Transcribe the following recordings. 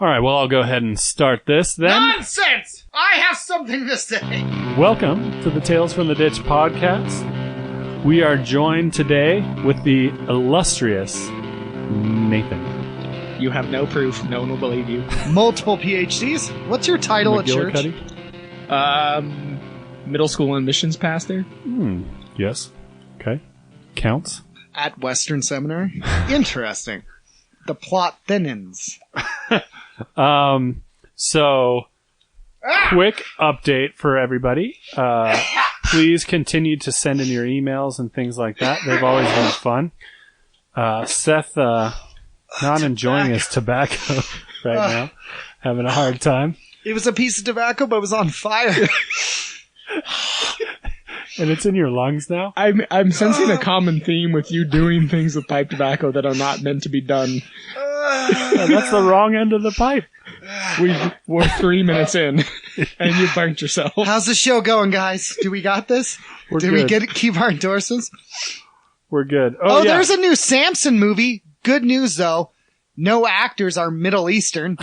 All right, well, I'll go ahead and start this then. Nonsense! I have something to say. Welcome to the Tales from the Ditch podcast. We are joined today with the illustrious Nathan. You have no proof. No one will believe you. Multiple PhDs. What's your title at church? McGillicuddy? Middle school and missions pastor. Yes. Okay. Counts. At Western Seminary. Interesting. The plot thinnens. Quick update for everybody. Please continue to send in your emails and things like that. They've always been fun. Seth, not enjoying his tobacco right now. Having a hard time. It was a piece of tobacco, but it was on fire. And it's in your lungs now? I'm sensing a common theme with you doing things with pipe tobacco that are not meant to be done. That's the wrong end of the pipe. We're 3 minutes in, and you burnt yourself. How's the show going, guys? Do we got this? Did we keep our endorsements? We're good. Oh, yeah. There's a new Samson movie. Good news, though. No actors are Middle Eastern.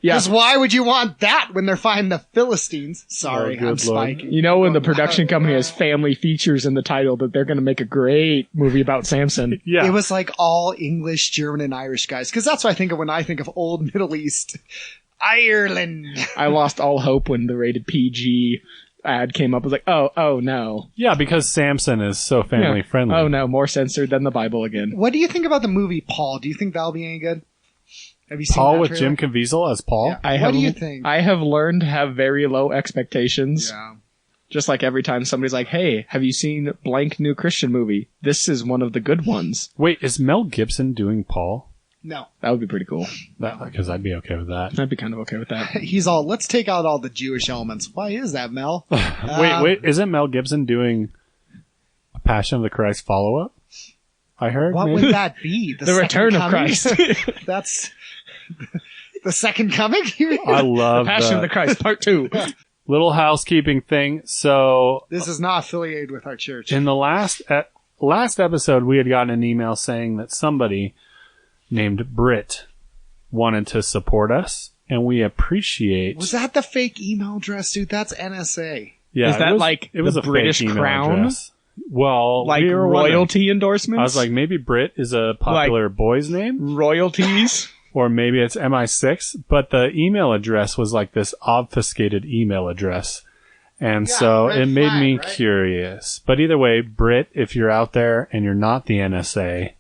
Yeah. Because why would you want that when they're fighting the Philistines? Sorry, Oh, I'm good Lord. spiking. You know when the production company has family features in the title that they're going to make a great movie about Samson. Yeah. It was like all English, German, and Irish guys. Because that's what I think of when I think of old Middle East. Ireland. I lost all hope when the rated PG ad came up. I was like, oh no. Yeah, because Samson is so family friendly. Oh no, more censored than the Bible again. What do you think about the movie Paul? Do you think that'll be any good? Have you seen Paul that with trailer? Jim Caviezel as Paul? Yeah. What do you think? I have learned to have very low expectations. Yeah. Just like every time somebody's like, hey, have you seen blank new Christian movie? This is one of the good ones. Wait, is Mel Gibson doing Paul? No. That would be pretty cool. Because I'd be okay with that. I'd be kind of okay with that. He's all, let's take out all the Jewish elements. Why is that, Mel? Wait, isn't Mel Gibson doing a Passion of the Christ follow-up? I heard. What maybe? would that be? The return of Christ. That's the second coming? I love Passion of the Christ, part 2. Little housekeeping thing. So This is not affiliated with our church. in the last episode, we had gotten an email saying that somebody named Britt wanted to support us, and we appreciate. Was that the fake email address, dude? That's NSA. Yeah, Is that it was, like it was the a fake British email Crown? address. Well, Like we were wondering. royalty endorsements? I was like, maybe Britt is a popular boy's name, royalties? or maybe it's MI6. But the email address was like this obfuscated email address, and Yeah, so red it made flag, me right? curious. But either way, Britt, if you're out there and you're not the NSA,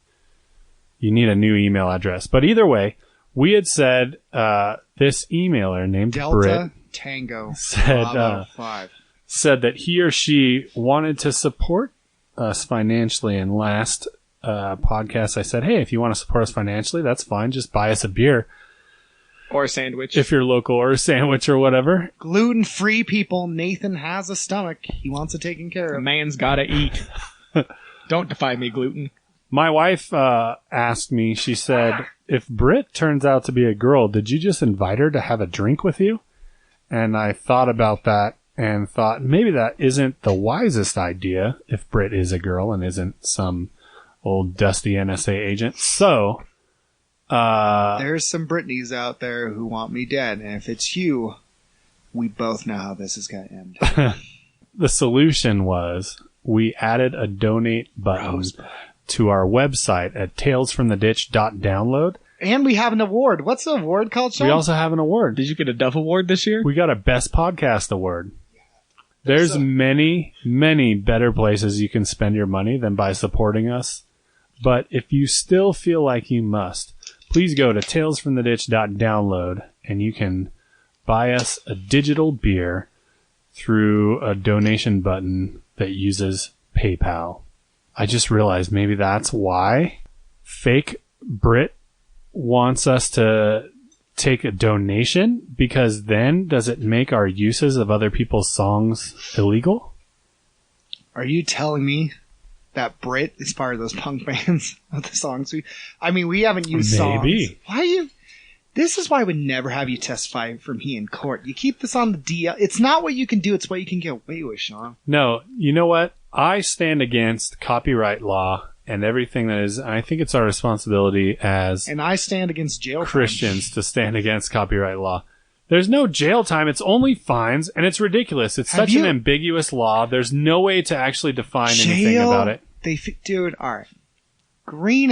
you need a new email address. But either way, we had said this emailer named Delta Britt Tango said Bravo 5. said that he or she wanted to support us financially. And last podcast, I said, hey, if you want to support us financially, that's fine. Just buy us a beer Or a sandwich. if you're local, or a sandwich or whatever. Gluten-free people. Nathan has a stomach. He wants it taken care A of. man's gotta eat. Don't defy me, gluten. My wife asked me, she said, if Britt turns out to be a girl, did you just invite her to have a drink with you? And I thought about that and thought maybe that isn't the wisest idea if Britt is a girl and isn't some old dusty NSA agent. So, There's some Britneys out there who want me dead, and if it's you, we both know how this is going to end. the solution was we added a donate button to our website at talesfromtheditch.download. And we have an award. What's the award called, Sean? We also have an award. Did you get a Duff Award this year? We got a Best Podcast Award. There's many, many better places you can spend your money than by supporting us. But if you still feel like you must, please go to talesfromtheditch.download and you can buy us a digital beer through a donation button that uses PayPal. I just realized maybe that's why fake Brit wants us to take a donation, because then does it make our uses of other people's songs illegal? Are you telling me that Brit is part of those punk bands of the songs we haven't used Maybe. songs. Why you? This is why I would never have you testify for me in court. You keep this on the DL. It's not what you can do, it's what you can get away with, Sean. No, you know what? I stand against copyright law and everything that is. I think it's our responsibility as And I stand against jail Christians to stand against copyright law. There's no jail time. It's only fines, and it's ridiculous. It's such an ambiguous law. There's no way to actually define anything about it. Dude, all right. Green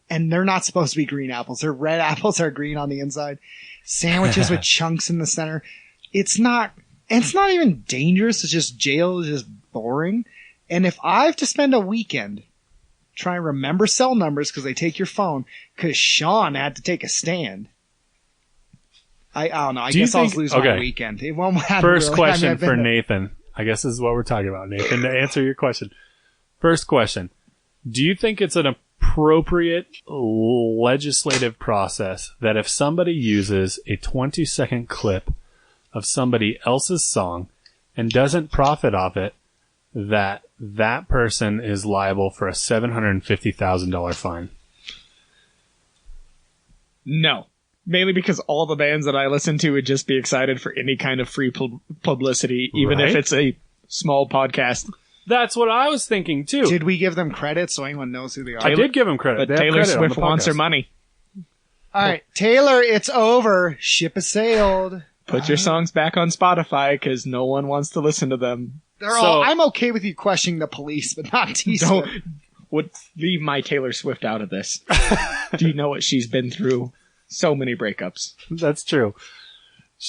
and they're not supposed to be green apples. They're red apples are green on the inside. Sandwiches with chunks in the center. It's not even dangerous. It's just jail is just boring. And if I have to spend a weekend trying to remember cell numbers because they take your phone, because Sean had to take a stand. I don't know. I guess I'll lose my weekend. It won't matter. First question for Nathan. I guess this is what we're talking about, Nathan, to answer your question. First question. Do you think it's an appropriate legislative process that if somebody uses a 20-second clip of somebody else's song and doesn't profit off it, that person is liable for a $750,000 fine? No. Mainly because all the bands that I listen to would just be excited for any kind of free publicity, even if it's a small podcast. That's what I was thinking, too. Did we give them credit so anyone knows who they are? I did give them credit. But Taylor Swift wants her money. All right, Taylor, it's over. Ship has sailed. Put your songs back on Spotify because no one wants to listen to them. I'm okay with you questioning the police, but not T-Swift. Leave my Taylor Swift out of this. Do you know what she's been through? So many breakups. That's true.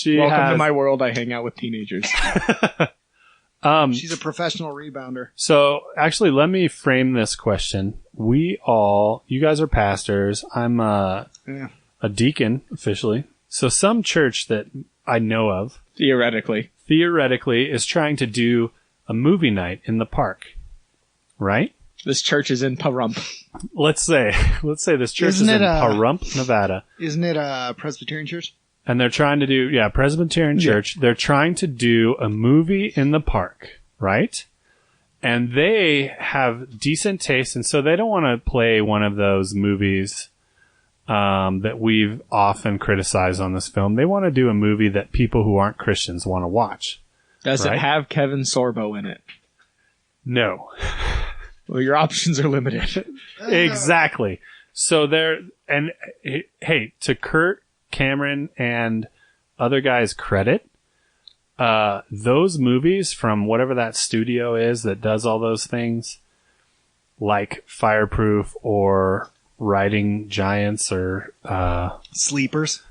Welcome to my world. I hang out with teenagers. She's a professional rebounder. So, actually, let me frame this question. You guys are pastors. I'm a deacon, officially. So, some church that I know of, theoretically, is trying to do a movie night in the park. Right? This church is in Pahrump. Let's say this church is in Pahrump, Nevada. Isn't it a Presbyterian church? And they're trying to do, Presbyterian church. They're trying to do a movie in the park, right? And they have decent taste, and so they don't want to play one of those movies that we've often criticized on this film. They want to do a movie that people who aren't Christians want to watch. Does it have Kevin Sorbo in it? No. Well, your options are limited. Exactly. So hey, to Kurt, Cameron, and other guys' credit, those movies from whatever that studio is that does all those things, like Fireproof or Riding Giants or Sleepers,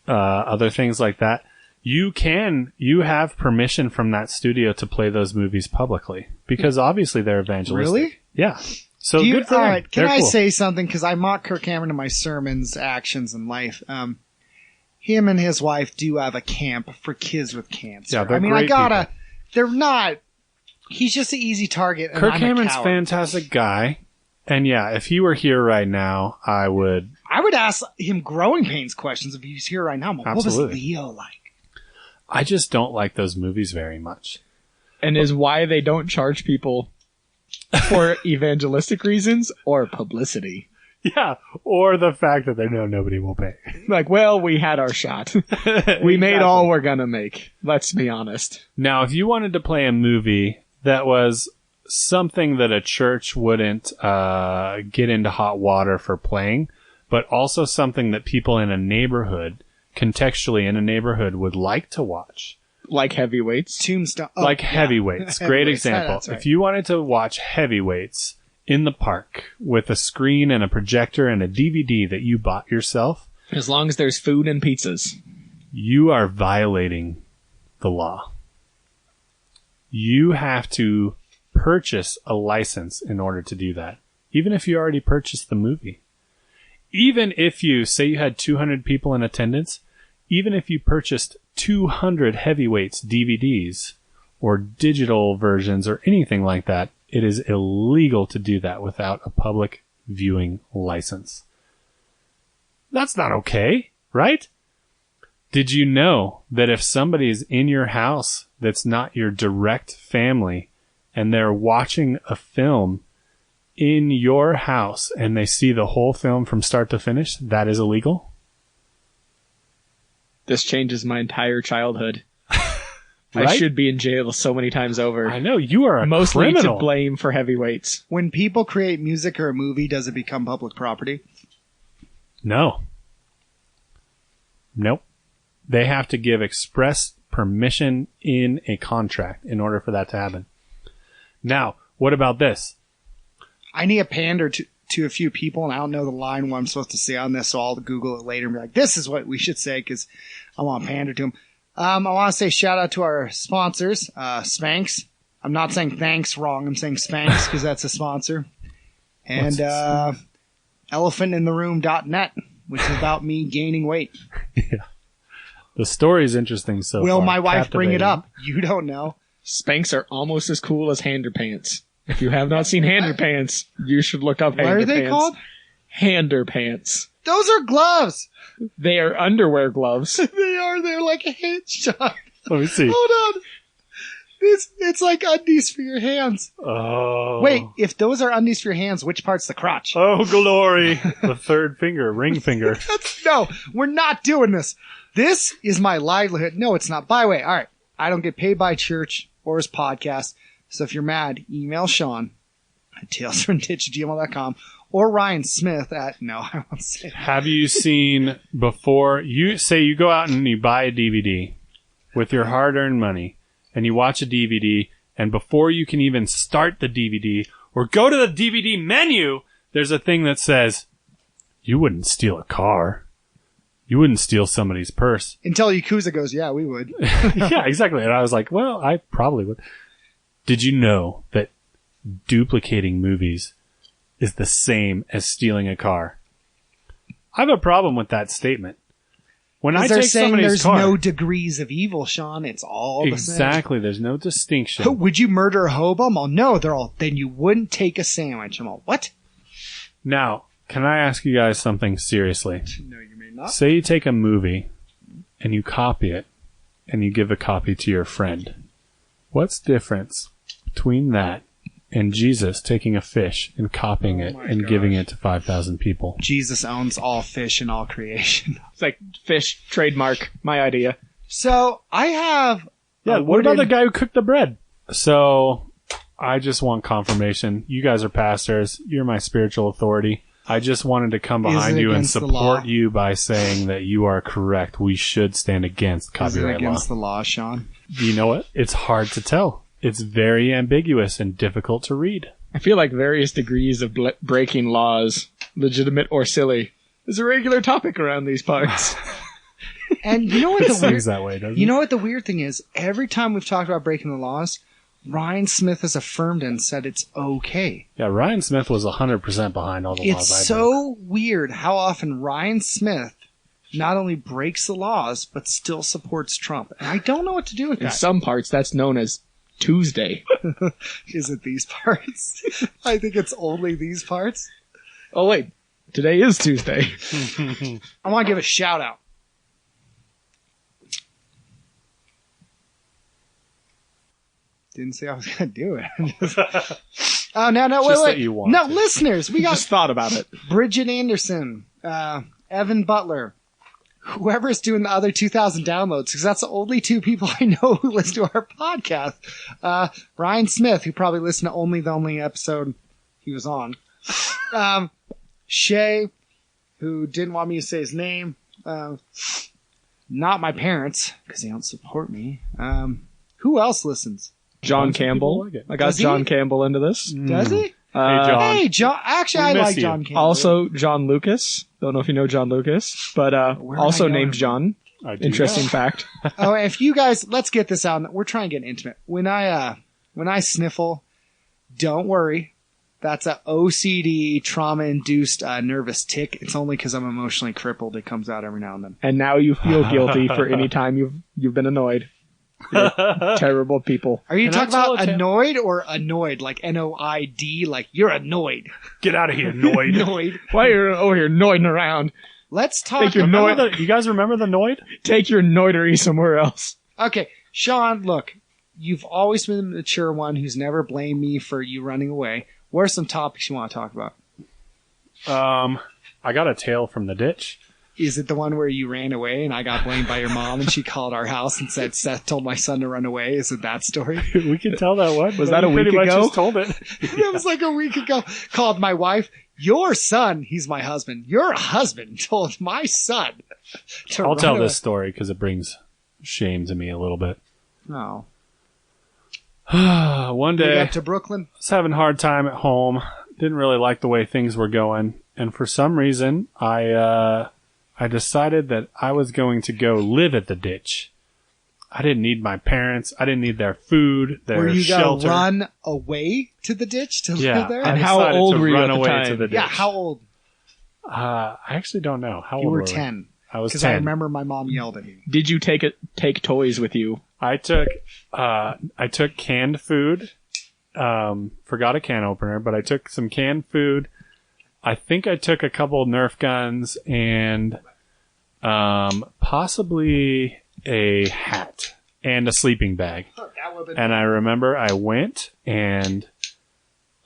other things like that, you have permission from that studio to play those movies publicly because obviously they're evangelistic. Really? Yeah. So good for them. All right, can I say something? Because I mock Kirk Cameron in my sermons, actions, and life. Him and his wife do have a camp for kids with cancer. Yeah, they're great people. They're not. He's just an easy target. And Kirk Cameron's a fantastic guy. And yeah, if he were here right now, I would ask him growing pains questions if he's here right now. What was Leo like? I just don't like those movies very much. And is why they don't charge people for evangelistic reasons or publicity. Yeah, or the fact that they know nobody will pay. Like, well, we had our shot. We made all we're gonna make. Let's be honest. Now, if you wanted to play a movie that was something that a church wouldn't get into hot water for playing, but also something that people in a neighborhood, contextually in a neighborhood, would like to watch. Like Heavyweights? Tombstone. Heavyweights. Great example. Right. If you wanted to watch Heavyweights in the park with a screen and a projector and a DVD that you bought yourself. As long as there's food and pizzas. You are violating the law. You have to purchase a license in order to do that. Even if you already purchased the movie. Even if you, say you had 200 people in attendance, even if you purchased 200 Heavyweights DVDs or digital versions or anything like that, it is illegal to do that without a public viewing license. That's not okay, right? Did you know that if somebody's in your house that's not your direct family and they're watching a film in your house and they see the whole film from start to finish, that is illegal? This changes my entire childhood. Right? I should be in jail so many times over. I know, you are a Mostly criminal. to blame for heavyweights. When people create music or a movie, does it become public property? No. Nope. They have to give express permission in a contract in order for that to happen. Now, what about this? I need a pander to a few people, and I don't know the line what I'm supposed to say on this, so I'll Google it later and be like, this is what we should say, because I want to pander to them. I want to say shout out to our sponsors, Spanx. I'm not saying thanks wrong. I'm saying Spanx because that's a sponsor. And elephantintheroom.net, which is about me gaining weight. Yeah. The story is interesting so Will far. my wife bring it Captivating. up? You don't know. Spanx are almost as cool as hander pants. If you have not seen hander pants, you should look up What hander are they pants. called? Hander pants. Those are gloves. They are underwear gloves. They are. They're like a hand shot. Let me see. Hold on. It's like undies for your hands. Oh. Wait, if those are undies for your hands, which part's the crotch? Oh, glory. The third finger, ring finger. No, we're not doing this. This is my livelihood. No, it's not. By the way, all right, I don't get paid by church or his podcast. So if you're mad, email Sean at talesfromditch@gmail.com or Ryan Smith at, no, I won't say that. Have you seen before, you say you go out and you buy a DVD with your hard-earned money and you watch a DVD, and before you can even start the DVD or go to the DVD menu, there's a thing that says, you wouldn't steal a car. You wouldn't steal somebody's purse. Until Yakuza goes, yeah, we would. Yeah, exactly. And I was like, well, I probably would. Did you know that duplicating movies is the same as stealing a car? I have a problem with that statement. When I They're take saying somebody's there's car, no degrees of evil, Sean. It's all the same. exactly, there's no distinction. Would you murder a hobo? I'm all, no, they're all, then you wouldn't take a sandwich. I'm all, what? Now, can I ask you guys something seriously? No, you may not. Say you take a movie and you copy it and you give a copy to your friend. What's the difference between that and Jesus taking a fish and copying it and giving it to 5,000 people? Jesus owns all fish and all creation. It's like fish, trademark, my idea. So I have. Yeah, a what about the wooden- guy who cooked the bread? So, I just want confirmation. You guys are pastors. You're my spiritual authority. I just wanted to come Is behind it you and against the law? support you by saying that you are correct. We should stand against Is it copyright law. against the law, Sean? You know what? It's hard to tell. It's very ambiguous and difficult to read. I feel like various degrees of breaking laws, legitimate or silly, is a regular topic around these parts. And you know what It the seems weird? that way, doesn't You it? know what the weird thing is? Every time we've talked about breaking the laws, Ryan Smith has affirmed and said it's okay. Yeah, Ryan Smith was 100% behind all the laws. It's I so weird how often Ryan Smith not only breaks the laws but still supports Trump. And I don't know what to do with In that. some parts, that's known as Tuesday. Is it these parts? I think it's only these parts. Oh, wait. Today is Tuesday. I want to give a shout out. Didn't say I was going to do it. Oh, no, Just wait. that you want No, to. listeners, we got Just thought about it. Bridget Anderson, Evan Butler, whoever's doing the other 2,000 downloads, because that's the only two people I know who listen to our podcast. Ryan Smith, who probably listened to only the only episode he was on. Shay, who didn't want me to say his name. Not my parents, because they don't support me. Who else listens? John Bunch of people Campbell. like it. I got Does he? John Campbell into this. Does he? John. Hey, John. Actually, We I miss like you. John Campbell. Also, John Lucas. Don't know if you know John Lucas, but Where would also I know named him? John. I do Interesting know. fact. Oh, if you guys, let's get this out. We're trying to get intimate. When I sniffle, don't worry. That's a OCD, trauma-induced nervous tick. It's only because I'm emotionally crippled. It comes out every now and then. And now you feel guilty for any time you've been annoyed. You're terrible people. Are you Can I talking tell about a tale? annoyed or annoyed? Like Noid? Like you're annoyed. Get out of here, Noid. Noid. Why are you over here noiding around? Let's talk. Thank you, about- Remember you guys remember the Noid? Take your noidery somewhere else. Okay, Sean, look. You've always been the mature one who's never blamed me for you running away. What are some topics you want to talk about? I got a tale from the ditch. Is it the one where you ran away and I got blamed by your mom and she called our house and said Seth told my son to run away? Is it that story? We can tell that one. Was that a week ago? Just told it. That was like a week ago. Called my wife. Your son, he's my husband. Your husband told my son to I'll run tell away. this story because it brings shame to me a little bit. Oh. One We day, got to Brooklyn. I was having a hard time at home. Didn't really like the way things were going. And for some reason, I decided that I was going to go live at the ditch. I didn't need my parents. I didn't need their food, their Were you shelter. gonna run away to the ditch to Yeah. live there? And I how decided old to were you run at the away time? to the ditch. Yeah, how old? I actually don't know. How You old were we? 10. I was Because 10. I remember my mom yelled at me. Did you take toys with you? I took canned food. Forgot a can opener, but I took some canned food. I think I took a couple Nerf guns and possibly a hat and a sleeping bag. That would've been And I remember I went and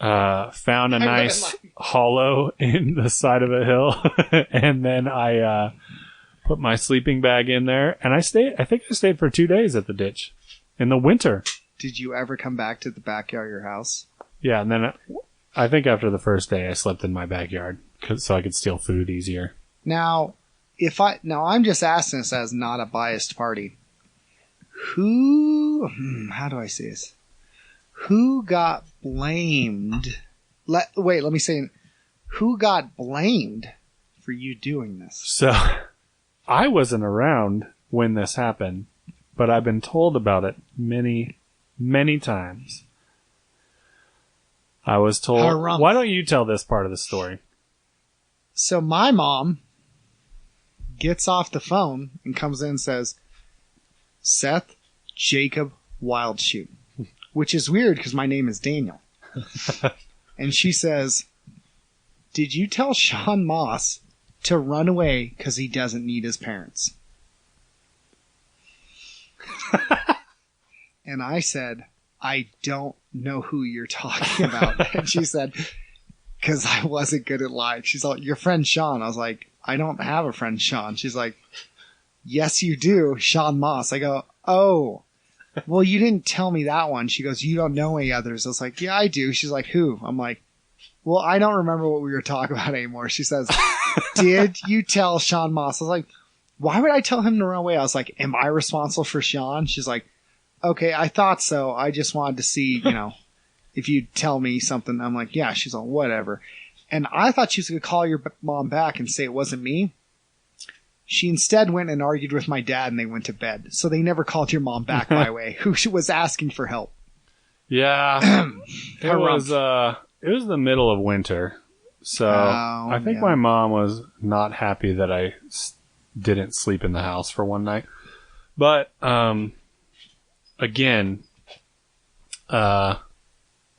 found a nice hollow in the side of a hill, and then I put my sleeping bag in there, and I think I stayed for 2 days at the ditch in the winter. Did you ever come back to the backyard of your house? Yeah, and then I think after the first day, I slept in my backyard so I could steal food easier. Now, I'm just asking this as not a biased party. How do I say this? Who got blamed? Let me say, who got blamed for you doing this? So I wasn't around when this happened, but I've been told about it many, many times. I was told, Harumph. why don't you tell this part of the story? So my mom gets off the phone and comes in and says, Seth Jacob Wildshoot, which is weird because my name is Daniel. And she says, did you tell Sean Moss to run away because he doesn't need his parents? And I said, I don't know who you're talking about. And she said, because I wasn't good at lying. She's like, your friend Sean. I was like, I don't have a friend Sean. She's like, yes, you do. Sean Moss. I go, oh, well, you didn't tell me that one. She goes, you don't know any others. I was like, yeah, I do. She's like, who? I'm like, well, I don't remember what we were talking about anymore. She says, did you tell Sean Moss? I was like, why would I tell him to run away? I was like, am I responsible for Sean? She's like, okay, I thought so. I just wanted to see, if you'd tell me something. I'm like, yeah. She's like, whatever. And I thought she was going to call your mom back and say it wasn't me. She instead went and argued with my dad and they went to bed. So they never called your mom back, by the way, who was asking for help. Yeah. it was the middle of winter. So I think my mom was not happy that I didn't sleep in the house for one night. But, again,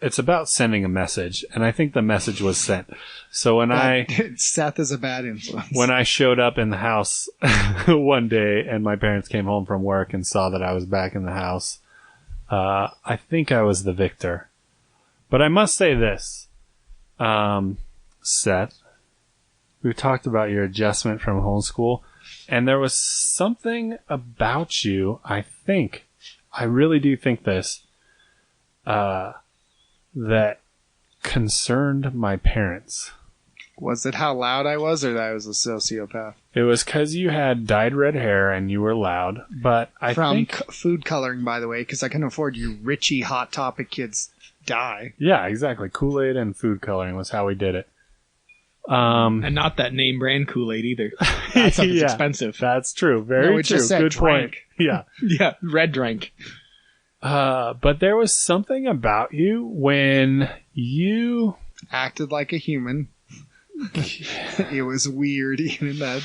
it's about sending a message, and I think the message was sent. So Seth is a bad influence. When I showed up in the house one day and my parents came home from work and saw that I was back in the house, I think I was the victor. But I must say this, Seth, we talked about your adjustment from homeschool, and there was something about you, I really do think this, that concerned my parents. Was it how loud I was or that I was a sociopath? It was because you had dyed red hair and you were loud, but I think... food coloring, by the way, because I couldn't afford you Richie Hot Topic kids dye. Yeah, exactly. Kool-Aid and food coloring was how we did it. And not that name brand Kool-Aid either. That stuff is expensive. That's true. Very true. Just said Good drank. point. Yeah. Yeah, red drink. But there was something about you when you... Acted like a human. It was weird even then.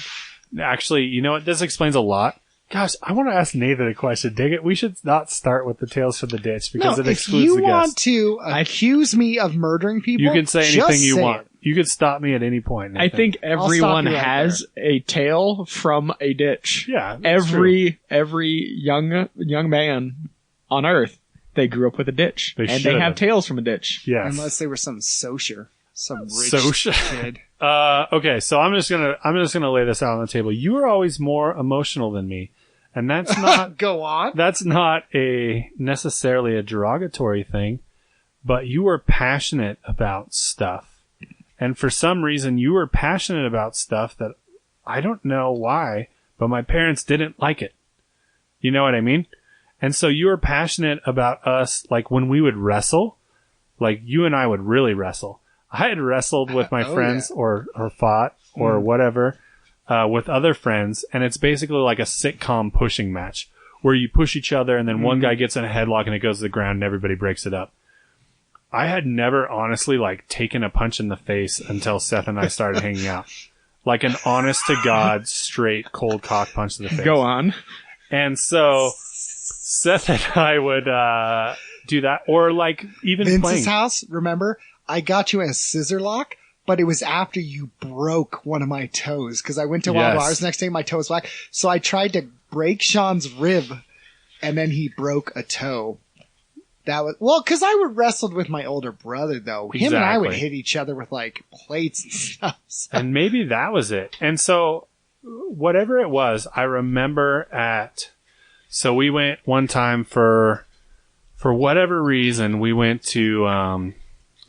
Actually, you know what? This explains a lot. Gosh, I want to ask Nathan a question. Dang it, we should not start with the Tales from the Ditch because it excludes the if you want guest. to accuse me of murdering people, You can say anything just you say want. it. You could stop me at any point, Nathan. I think everyone you right has a tale from a ditch. Yeah, that's true. Every young man on Earth, they grew up with a ditch. They and should they have have. tales from a ditch. Yes. Unless they were some rich Socia. kid. Okay, so I'm just gonna lay this out on the table. You were always more emotional than me, and that's not Go on. that's not necessarily a derogatory thing, but you were passionate about stuff, and for some reason you were passionate about stuff that I don't know why, but my parents didn't like it. You know what I mean? And so you were passionate about us, like when we would wrestle, like you and I would really wrestle. I had wrestled with my friends or fought or whatever with other friends, and it's basically like a sitcom pushing match where you push each other and then one guy gets in a headlock and it goes to the ground and everybody breaks it up. I had never honestly like taken a punch in the face until Seth and I started hanging out. Like an honest to God, straight cold cock punch to the face. Go on. And so Seth and I would do that, or like even Vince's playing. house, remember? I got you in a scissor lock, but it was after you broke one of my toes because I went to Wild Wires the next day. My toe was black, so I tried to break Sean's rib, and then he broke a toe. That was because I would wrestled with my older brother though. Him and I would hit each other with like plates and stuff. So. And maybe that was it. And so whatever it was, I remember so we went one time for whatever reason, we went to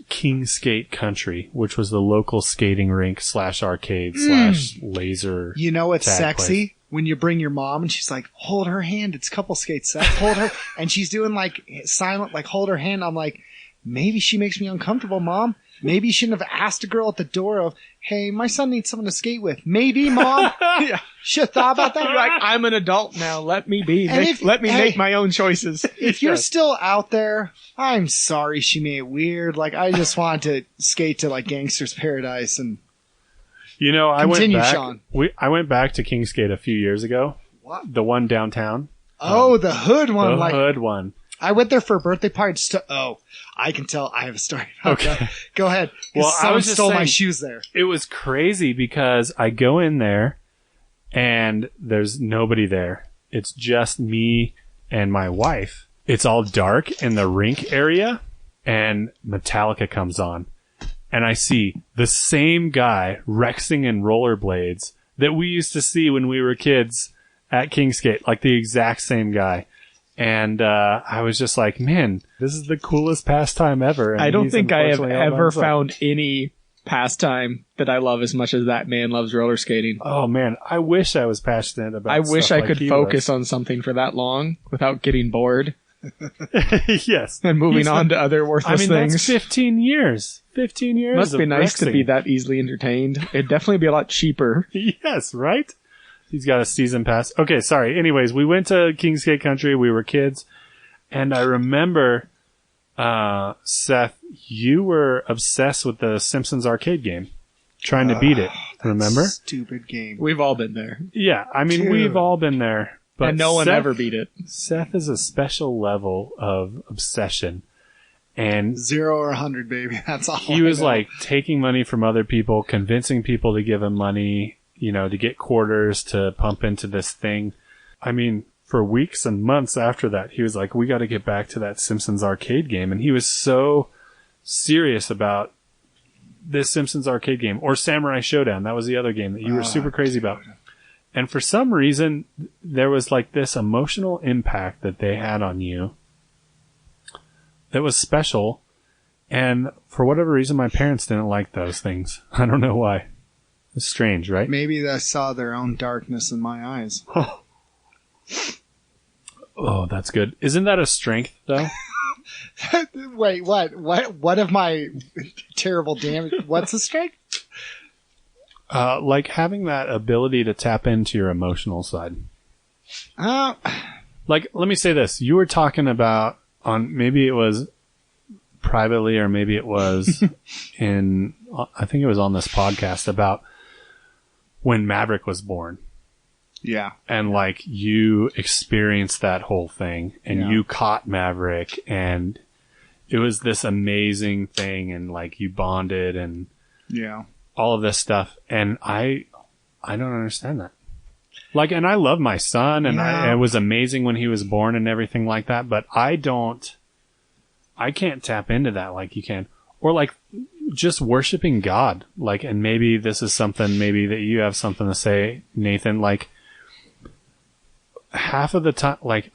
King Skate Country, which was the local skating rink / arcade / laser. You know what's sexy? place. When you bring your mom and she's like, hold her hand. It's couple skates, Seth. Hold her. And she's doing like silent, like hold her hand. I'm like, maybe she makes me uncomfortable, Mom. Maybe you shouldn't have asked a girl at the door of, hey, my son needs someone to skate with. Maybe, Mom. Yeah. Should have thought about that. You're like, I'm an adult now. Let me be. Let me make my own choices. If you're still out there, I'm sorry she made it weird. Like, I just wanted to skate to like Gangster's Paradise and You know, Continue, Sean. I went back to King Skate a few years ago. What? The one downtown. Oh, the hood one. The hood one. I went there for a birthday party. I can tell I have a story about that. Go ahead. Well, someone stole my shoes there. It was crazy because I go in there and there's nobody there. It's just me and my wife. It's all dark in the rink area and Metallica comes on. And I see the same guy rexing in rollerblades that we used to see when we were kids at King Skate, like the exact same guy. And I was just like, man, this is the coolest pastime ever. And I don't think I have ever up. found any pastime that I love as much as that man loves roller skating. Oh, man, I wish I was passionate about I wish stuff I like could he focus was. on something for that long without getting bored Yes. and moving on to other worthless things. That's 15 years. 15 years Must be of nice to rexing. be that easily entertained. It'd definitely be a lot cheaper. Yes, right? He's got a season pass. Okay, sorry. Anyways, we went to King Skate Country. We were kids. And I remember, Seth, you were obsessed with the Simpsons arcade game. Trying to beat it. Remember? Stupid game. We've all been there. Yeah, I mean, Dude. we've all been there. But And no one Seth- ever beat it. Seth is a special level of obsession. And 0 or 100, baby. That's all. he was like taking money from other people, convincing people to give him money, you know, to get quarters to pump into this thing. I mean, for weeks and months after that, he was like, we got to get back to that Simpsons arcade game. And he was so serious about this Simpsons arcade game. Or Samurai Showdown. That was the other game that you were super crazy about. And for some reason, there was like this emotional impact that they had on you that was special. And for whatever reason, my parents didn't like those things. I don't know why. It's strange, right? Maybe they saw their own darkness in my eyes. Oh, that's good. Isn't that a strength, though? Wait, what? What of my terrible damage? What's the strength? Like having that ability to tap into your emotional side. Like, let me say this. You were talking about maybe it was privately or maybe it was I think it was on this podcast about when Maverick was born. Yeah. And like you experienced that whole thing and you caught Maverick and it was this amazing thing and like you bonded and all of this stuff. And I don't understand that. Like, and I love my son and it was amazing when he was born and everything like that, but I can't tap into that like you can. Or like just worshiping God. Like, and maybe this is something, maybe that you have something to say, Nathan, like half of the time, like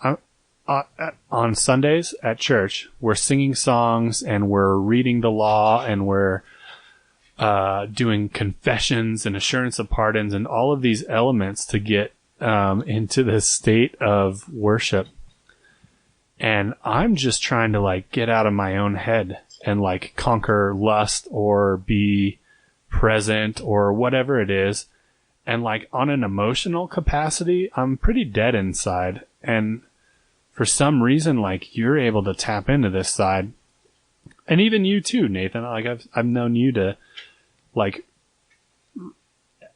on Sundays at church, we're singing songs and we're reading the law and we're doing confessions and assurance of pardons and all of these elements to get into this state of worship. And I'm just trying to like get out of my own head and like conquer lust or be present or whatever it is. And like on an emotional capacity, I'm pretty dead inside. And for some reason, like you're able to tap into this side. And even you too, Nathan. Like I've known you to like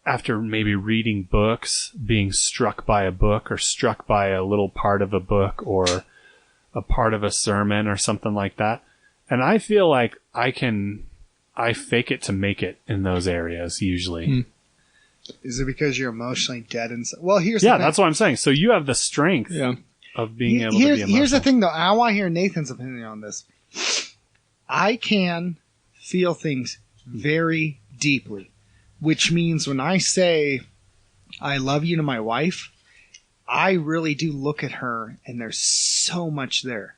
after maybe reading books, being struck by a book or struck by a little part of a book or a part of a sermon or something like that. And I feel like I fake it to make it in those areas usually. Is it because you're emotionally dead inside? Well, here's the thing. That's what I'm saying. So you have the strength of being able to be emotional. Here's the thing, though. I want to hear Nathan's opinion on this. I can feel things very deeply, which means when I say I love you to my wife, I really do look at her and there's so much there.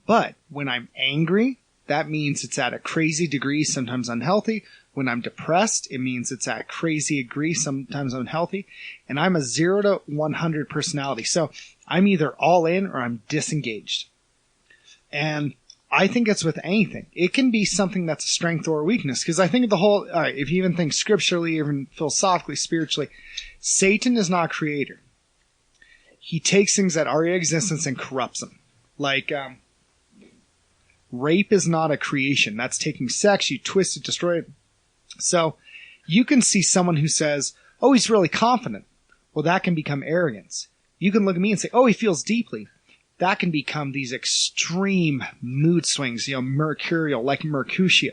But when I'm angry, that means it's at a crazy degree, sometimes unhealthy. When I'm depressed, it means it's at a crazy degree, sometimes unhealthy. And I'm a 0 to 100 personality. So I'm either all in or I'm disengaged. And I think it's with anything. It can be something that's a strength or a weakness. Because I think of the whole, all right, if you even think scripturally, even philosophically, spiritually, Satan is not a creator. He takes things that already exist and corrupts them. Like, rape is not a creation. That's taking sex, you twist it, destroy it. So you can see someone who says, oh, he's really confident. Well, that can become arrogance. You can look at me and say, oh, he feels deeply. That can become these extreme mood swings, mercurial, like Mercutio.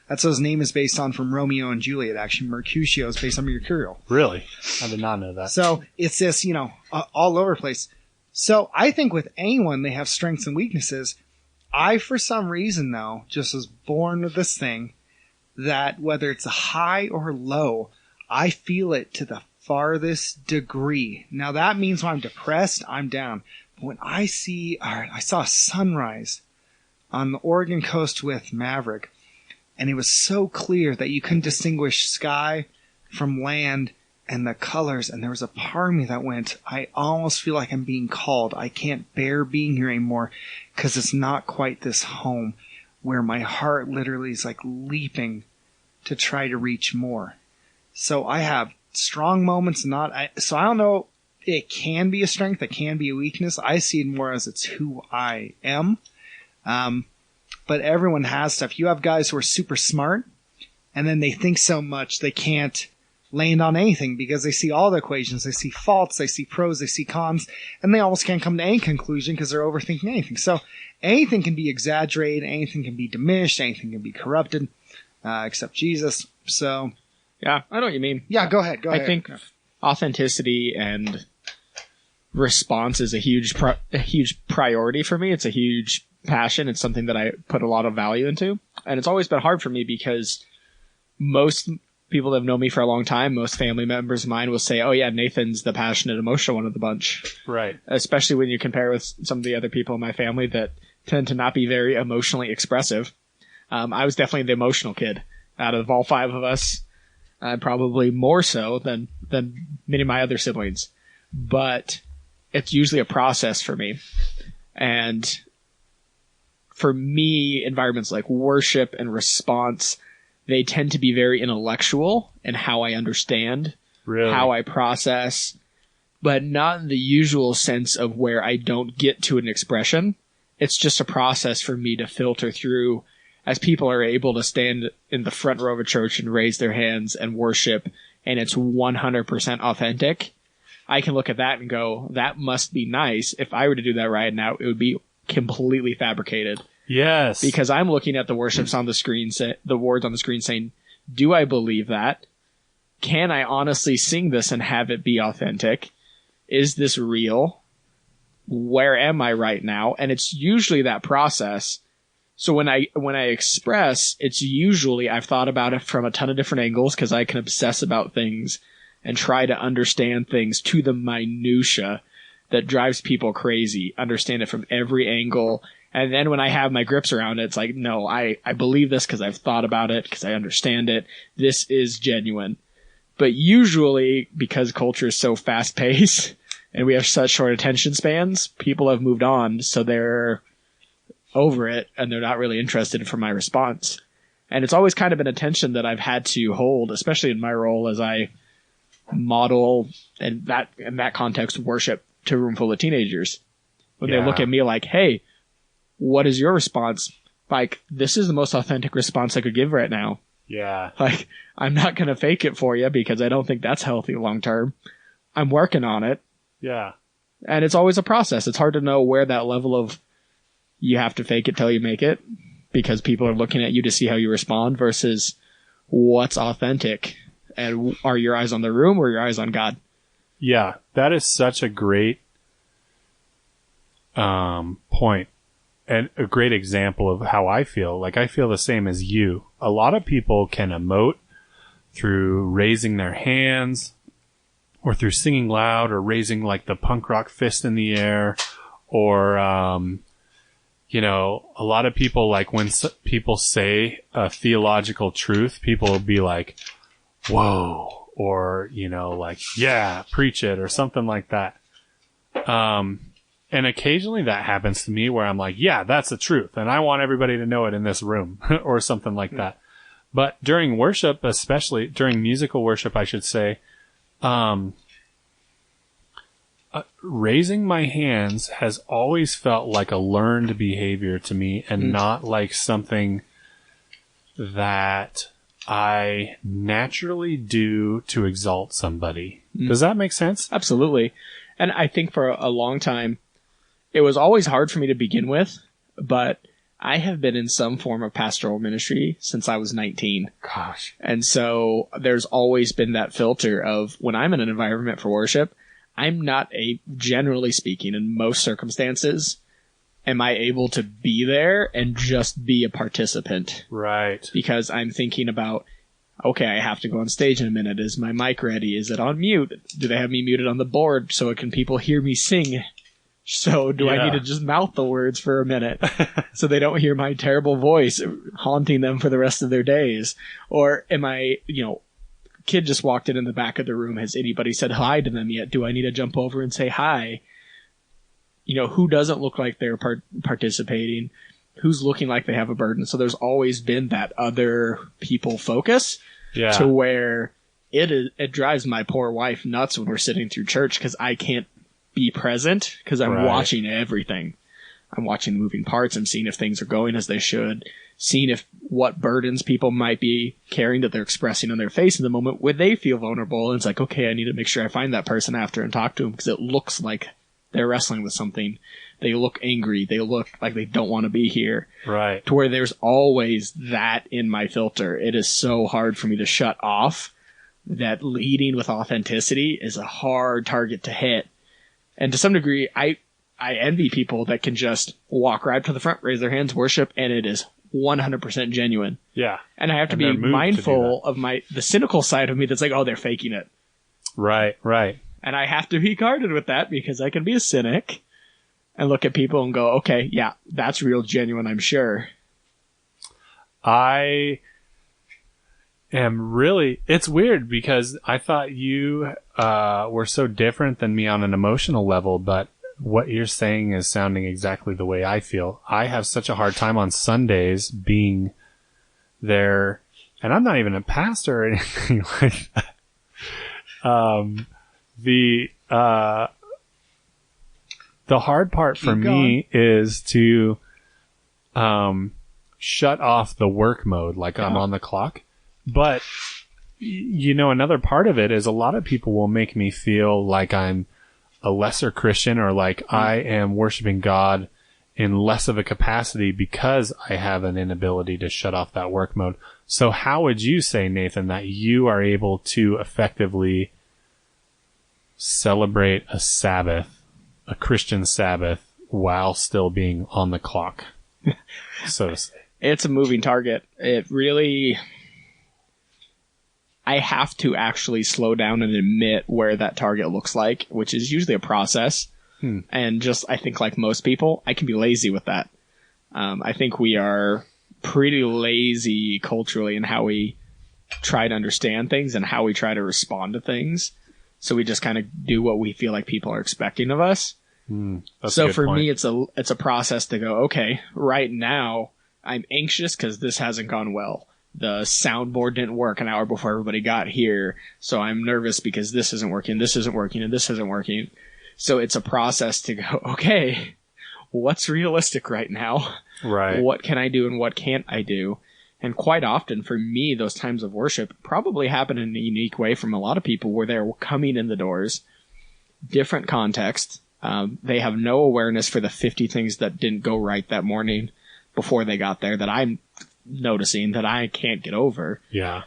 That's what his name is based on from Romeo and Juliet. Actually, Mercutio is based on Mercurial. Really? I did not know that. So it's this, all over the place. So I think with anyone, they have strengths and weaknesses. I, for some reason, though, just was born with this thing that whether it's a high or low, I feel it to the farthest degree. Now, that means when I'm depressed, I'm down. But when I saw a sunrise on the Oregon coast with Maverick, and it was so clear that you couldn't distinguish sky from land and the colors, and there was a part of me that went, I almost feel like I'm being called. I can't bear being here anymore because it's not quite this home where my heart literally is like leaping to try to reach more. So I have strong moments, so I don't know, it can be a strength, it can be a weakness. I see it more as it's who I am. But everyone has stuff. You have guys who are super smart, and then they think so much they can't land on anything because they see all the equations, they see faults, they see pros, they see cons, and they almost can't come to any conclusion because they're overthinking anything. So anything can be exaggerated, anything can be diminished, anything can be corrupted, except Jesus. So yeah, I know what you mean. Yeah, go ahead. I think authenticity and response is a huge priority for me. It's a huge passion. It's something that I put a lot of value into, and it's always been hard for me because most people that have known me for a long time, most family members of mine will say, oh yeah, Nathan's the passionate, emotional one of the bunch. Right. Especially when you compare with some of the other people in my family that tend to not be very emotionally expressive. I was definitely the emotional kid out of all 5 of us, probably more so than many of my other siblings. But it's usually a process for me. And for me, environments like worship and response, they tend to be very intellectual in how I understand, how I process, but not in the usual sense of where I don't get to an expression. It's just a process for me to filter through as people are able to stand in the front row of a church and raise their hands and worship, and it's 100% authentic. I can look at that and go, that must be nice. If I were to do that right now, it would be completely fabricated. Yes. Because I'm looking at the worships on the screen, the words on the screen saying, do I believe that? Can I honestly sing this and have it be authentic? Is this real? Where am I right now? And it's usually that process. So when I express, it's usually I've thought about it from a ton of different angles because I can obsess about things and try to understand things to the minutia that drives people crazy, understand it from every angle. And then when I have my grips around it, it's like, no, I believe this because I've thought about it, because I understand it. This is genuine. But usually, because culture is so fast paced and we have such short attention spans, people have moved on, so they're over it and they're not really interested for my response. And it's always kind of been a tension that I've had to hold, especially in my role as I model and that in that context worship to a room full of teenagers. When they look at me like, hey, what is your response? Like, this is the most authentic response I could give right now. Yeah. Like, I'm not going to fake it for you because I don't think that's healthy long term. I'm working on it. Yeah. And it's always a process. It's hard to know where that level of you have to fake it till you make it because people are looking at you to see how you respond versus what's authentic. And are your eyes on the room or your eyes on God? Yeah. That is such a great point and a great example of how I feel. Like, I feel the same as you. A lot of people can emote through raising their hands or through singing loud or raising like the punk rock fist in the air or, you know, a lot of people, like when people say a theological truth, people will be like, whoa, or, you know, like, yeah, preach it or something like that. And occasionally that happens to me where I'm like, yeah, that's the truth. And I want everybody to know it in this room or something like that. But during worship, especially during musical worship, I should say, raising my hands has always felt like a learned behavior to me and not like something that I naturally do to exalt somebody. Does that make sense? Absolutely. And I think for a long time, it was always hard for me to begin with, but I have been in some form of pastoral ministry since I was 19. Gosh. And so there's always been that filter of when I'm in an environment for worship, I'm not generally speaking, in most circumstances, am I able to be there and just be a participant? Right. Because I'm thinking about, okay, I have to go on stage in a minute. Is my mic ready? Is it on mute? Do they have me muted on the board so can people hear me sing? So do I need to just mouth the words for a minute so they don't hear my terrible voice haunting them for the rest of their days? Or am I, kid just walked in the back of the room. Has anybody said hi to them yet? Do I need to jump over and say hi? Who doesn't look like they're participating? Who's looking like they have a burden? So there's always been that other people focus to where it drives my poor wife nuts when we're sitting through church because I can't be present because I'm watching everything. I'm watching the moving parts. I'm seeing if things are going as they should, seeing if what burdens people might be carrying that they're expressing on their face in the moment where they feel vulnerable. And it's like, okay, I need to make sure I find that person after and talk to them because it looks like they're wrestling with something. They look angry. They look like they don't want to be here. Right. To where there's always that in my filter. It is so hard for me to shut off that leading with authenticity is a hard target to hit. And to some degree, I envy people that can just walk right to the front, raise their hands, worship, and it is 100% genuine. Yeah. And I have to be mindful of the cynical side of me that's like, oh, they're faking it. Right, right. And I have to be guarded with that because I can be a cynic and look at people and go, okay, yeah, that's real genuine, I'm sure. I am really, it's weird because I thought you were so different than me on an emotional level, but what you're saying is sounding exactly the way I feel. I have such a hard time on Sundays being there, and I'm not even a pastor or anything like that. The hard part for me is to shut off the work mode, like I'm on the clock. But, another part of it is a lot of people will make me feel like I'm a lesser Christian or like I am worshiping God in less of a capacity because I have an inability to shut off that work mode. So how would you say, Nathan, that you are able to effectively celebrate a Sabbath, a Christian Sabbath, while still being on the clock? so to say. It's a moving target. It really... I have to actually slow down and admit where that target looks like, which is usually a process. And just, I think like most people, I can be lazy with that. I think we are pretty lazy culturally in how we try to understand things and how we try to respond to things. So we just kind of do what we feel like people are expecting of us. So for me, it's a process to go, okay, right now I'm anxious because this hasn't gone well. The soundboard didn't work an hour before everybody got here. So I'm nervous because this isn't working, and this isn't working. So it's a process to go, okay, what's realistic right now? Right. What can I do and what can't I do? And quite often for me, those times of worship probably happen in a unique way from a lot of people where they're coming in the doors, different context. They have no awareness for the 50 things that didn't go right that morning before they got there that I'm noticing that I can't get over. Yeah.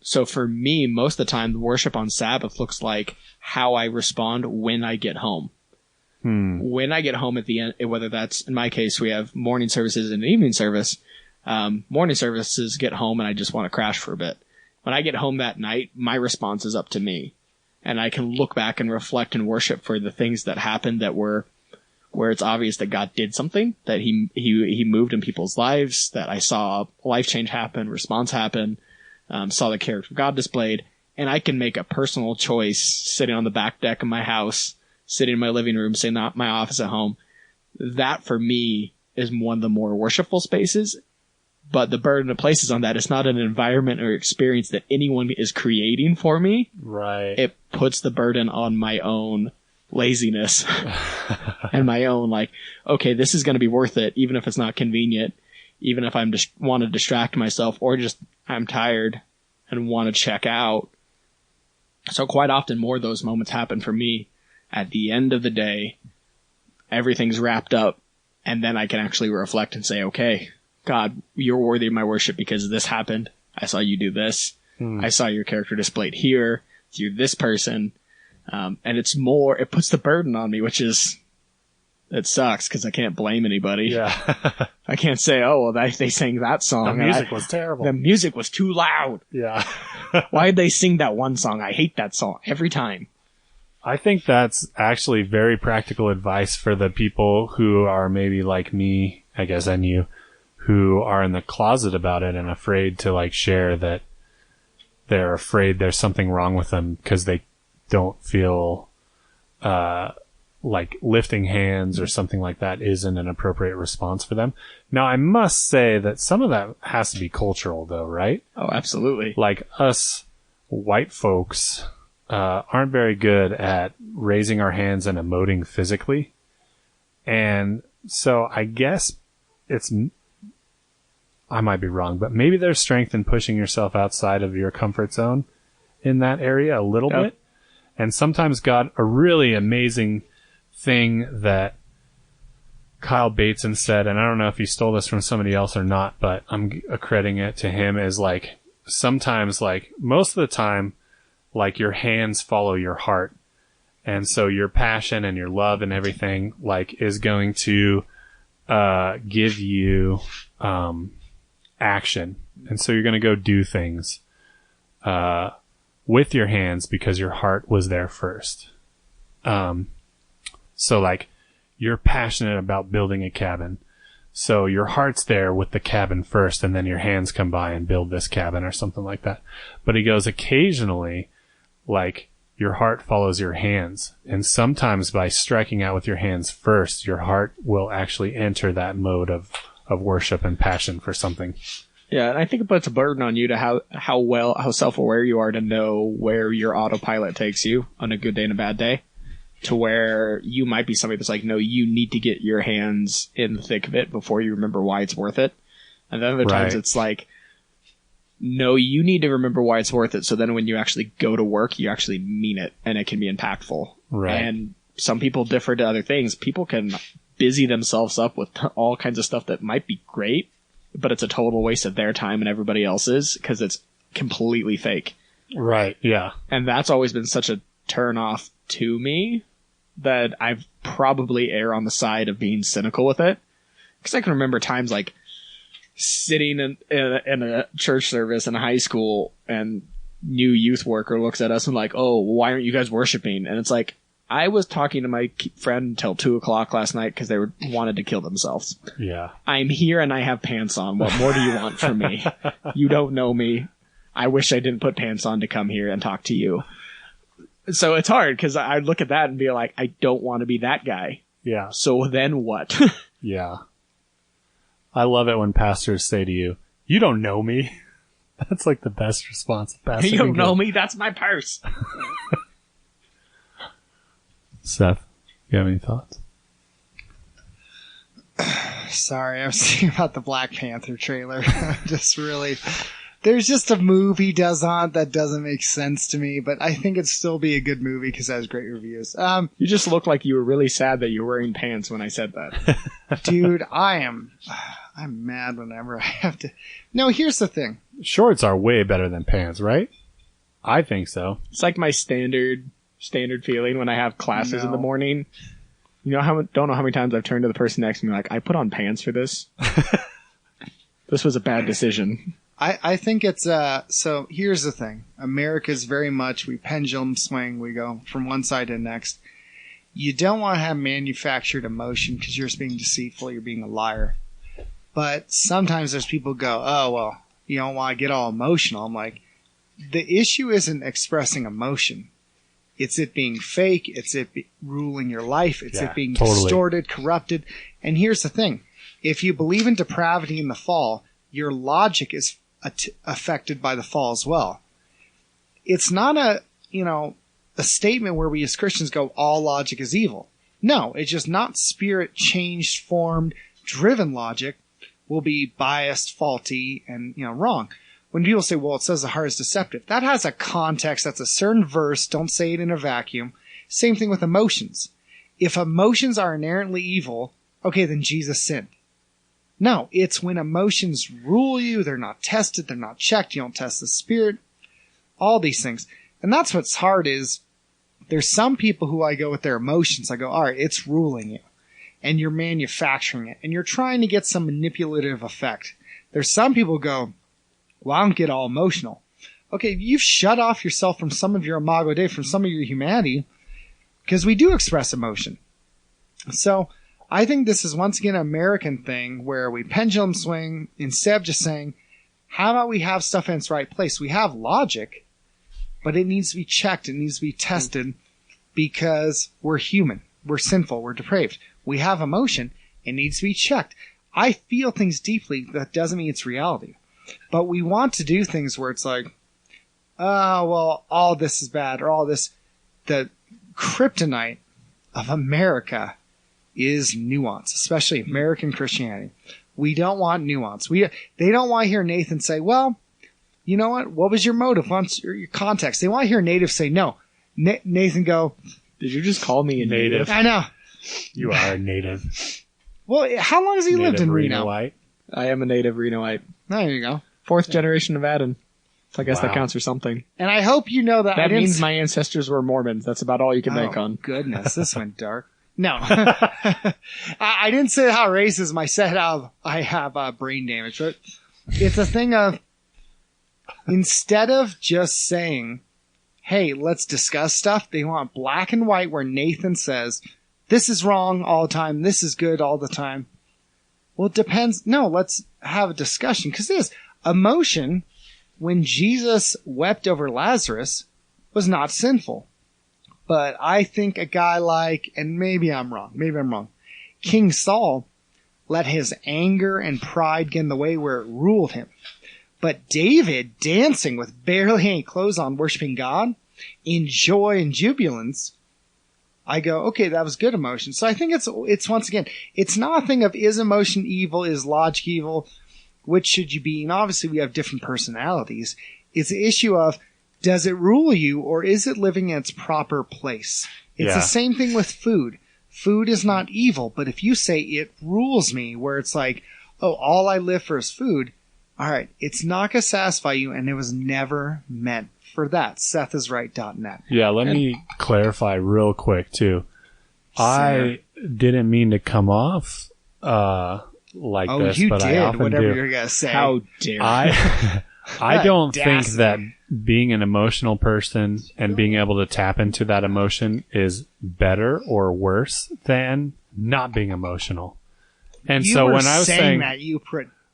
So for me, most of the time, the worship on Sabbath looks like how I respond when I get home. When I get home at the end, whether that's, in my case, we have morning services and an evening service. Morning services get home and I just want to crash for a bit. When I get home that night, my response is up to me. And I can look back and reflect and worship for the things that happened that were where it's obvious that God did something, that he moved in people's lives, that I saw life change happen, response happen, saw the character of God displayed, and I can make a personal choice sitting on the back deck of my house, sitting in my living room, sitting in my office at home. That for me is one of the more worshipful spaces, but the burden it places on that is not an environment or experience that anyone is creating for me. Right. It puts the burden on my own laziness and my own, like, okay, this is going to be worth it, even if it's not convenient, even if I'm just want to distract myself, or just I'm tired and want to check out. So quite often more of those moments happen for me at the end of the day. Everything's wrapped up, and then I can actually reflect and say, okay, God, you're worthy of my worship because this happened. I saw you do this. I saw your character displayed here through this person. And it puts the burden on me, which is, it sucks because I can't blame anybody. Yeah. I can't say, oh, well, they sang that song. The music was terrible. The music was too loud. Yeah. Why did they sing that one song? I hate that song every time. I think that's actually very practical advice for the people who are maybe like me, I guess, and you, who are in the closet about it and afraid to like share that they're afraid there's something wrong with them because they don't feel like lifting hands or something like that isn't an appropriate response for them. Now, I must say that some of that has to be cultural, though, right? Oh, absolutely. Like us white folks aren't very good at raising our hands and emoting physically. And so I guess I might be wrong, but maybe there's strength in pushing yourself outside of your comfort zone in that area a little bit. And sometimes God, a really amazing thing that Kyle Bateson said, and I don't know if he stole this from somebody else or not, but I'm accrediting it to him, is like, sometimes, like, most of the time, like, your hands follow your heart. And so your passion and your love and everything, like, is going to give you action. And so you're going to go do things with your hands because your heart was there first. So like, you're passionate about building a cabin. So your heart's there with the cabin first, and then your hands come by and build this cabin or something like that. But he goes, occasionally, like, your heart follows your hands. And sometimes by striking out with your hands first, your heart will actually enter that mode of worship and passion for something. Yeah, and I think it puts a burden on you to how self-aware you are to know where your autopilot takes you on a good day and a bad day, to where you might be somebody that's like, no, you need to get your hands in the thick of it before you remember why it's worth it. And then other times it's like, no, you need to remember why it's worth it, so then when you actually go to work, you actually mean it, and it can be impactful. Right. And some people differ to other things. People can busy themselves up with all kinds of stuff that might be great, but it's a total waste of their time and everybody else's because it's completely fake. Right, yeah. And that's always been such a turn off to me that I've probably err on the side of being cynical with it Because I can remember times like sitting in a church service in a high school, and new youth worker looks at us and like, oh, why aren't you guys worshiping? And it's like, I was talking to my friend until 2:00 last night because they wanted to kill themselves. Yeah. I'm here and I have pants on. What more do you want from me? You don't know me. I wish I didn't put pants on to come here and talk to you. So it's hard because I look at that and be like, I don't want to be that guy. Yeah. So then what? Yeah. I love it when pastors say to you, you don't know me. That's like the best response. You don't know me? That's my purse. Seth, you have any thoughts? Sorry, I was thinking about the Black Panther trailer. Just really, there's just a move he does on that doesn't make sense to me, but I think it'd still be a good movie because it has great reviews. You just look like you were really sad that you were wearing pants when I said that. Dude, I'm mad whenever I have to. No, here's the thing. Shorts are way better than pants, right? I think so. It's like my standard feeling when I have classes in the morning. You know, don't know how many times I've turned to the person next to me like, I put on pants for this. This was a bad decision. I think it's, so here's the thing. America's very much, we pendulum swing, we go from one side to the next. You don't want to have manufactured emotion because you're just being deceitful, you're being a liar. But sometimes there's people go, oh, well, you don't want to get all emotional. I'm like, the issue isn't expressing emotion. It's it being fake. It's it ruling your life. It's it being distorted, corrupted. And here's the thing. If you believe in depravity in the fall, your logic is affected by the fall as well. It's not a statement where we as Christians go, all logic is evil. No, it's just not spirit changed, formed, driven logic will be biased, faulty, and wrong. When people say, well, it says the heart is deceptive, that has a context. That's a certain verse. Don't say it in a vacuum. Same thing with emotions. If emotions are inherently evil, okay, then Jesus sinned. No, it's when emotions rule you, they're not tested, they're not checked, you don't test the spirit, all these things. And that's what's hard is there's some people who I go with their emotions. I go, all right, it's ruling you. And you're manufacturing it. And you're trying to get some manipulative effect. There's some people who go, well, I don't get all emotional. Okay, you've shut off yourself from some of your imago Dei, from some of your humanity, because we do express emotion. So I think this is once again an American thing where we pendulum swing instead of just saying, how about we have stuff in its right place? We have logic, but it needs to be checked. It needs to be tested because we're human. We're sinful. We're depraved. We have emotion. It needs to be checked. I feel things deeply. That doesn't mean it's reality. But we want to do things where it's like, oh, well, all this is bad or all this. The kryptonite of America is nuance, especially American Christianity. We don't want nuance. They don't want to hear Nathan say, well, you know what was your motive? What's your context? They want to hear native say, no. Nathan go, did you just call me a native? I know. You are a native. Well, how long has he lived in Reno? Reno-ite. I am a native Renoite. There you go. 4th generation Nevada. So I guess that counts for something. And I hope you know that. That means my ancestors were Mormons. That's about all you can bank on. Goodness, this went dark. No. I didn't say how racism. I said how I have brain damage. But it's a thing of, instead of just saying, hey, let's discuss stuff, they want black and white where Nathan says, this is wrong all the time, this is good all the time. Well, it depends. No, let's have a discussion. Because this emotion, when Jesus wept over Lazarus, was not sinful. But I think a guy like, and maybe I'm wrong, King Saul let his anger and pride get in the way where it ruled him. But David, dancing with barely any clothes on, worshiping God, in joy and jubilance, I go, okay, that was good emotion. So I think it's once again, it's not a thing of, is emotion evil, is logic evil, which should you be? And obviously we have different personalities. It's the issue of, does it rule you, or is it living in its proper place? It's the same thing with food. Food is not evil, but if you say it rules me, where it's like, oh, all I live for is food, all right, it's not going to satisfy you, and it was never meant for that. SethIsRight.net. Yeah, let me clarify real quick, too. I didn't mean to come off like Oh, this, you but I did, often whatever do. you're going to say. How dare I don't think Audacity. that being an emotional person and being able to tap into that emotion is better or worse than not being emotional. And you so were when I was saying that, you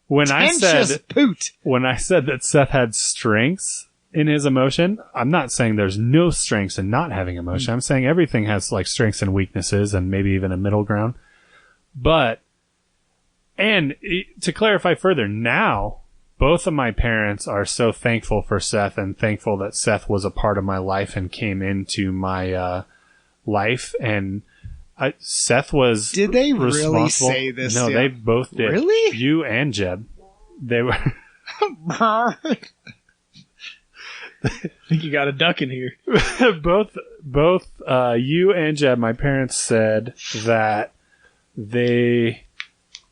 when I pretentious said poot. when I said that Seth had strengths in his emotion, I'm not saying there's no strengths in not having emotion. I'm saying everything has like strengths and weaknesses and maybe even a middle ground. But to clarify further, now both of my parents are so thankful for Seth and thankful that Seth was a part of my life and came into my life. And Seth was Did they really responsible. say this? No, to they you? both did. Really? You and Jeb. They were. I think you got a duck in here. both you and Jeb, my parents said that they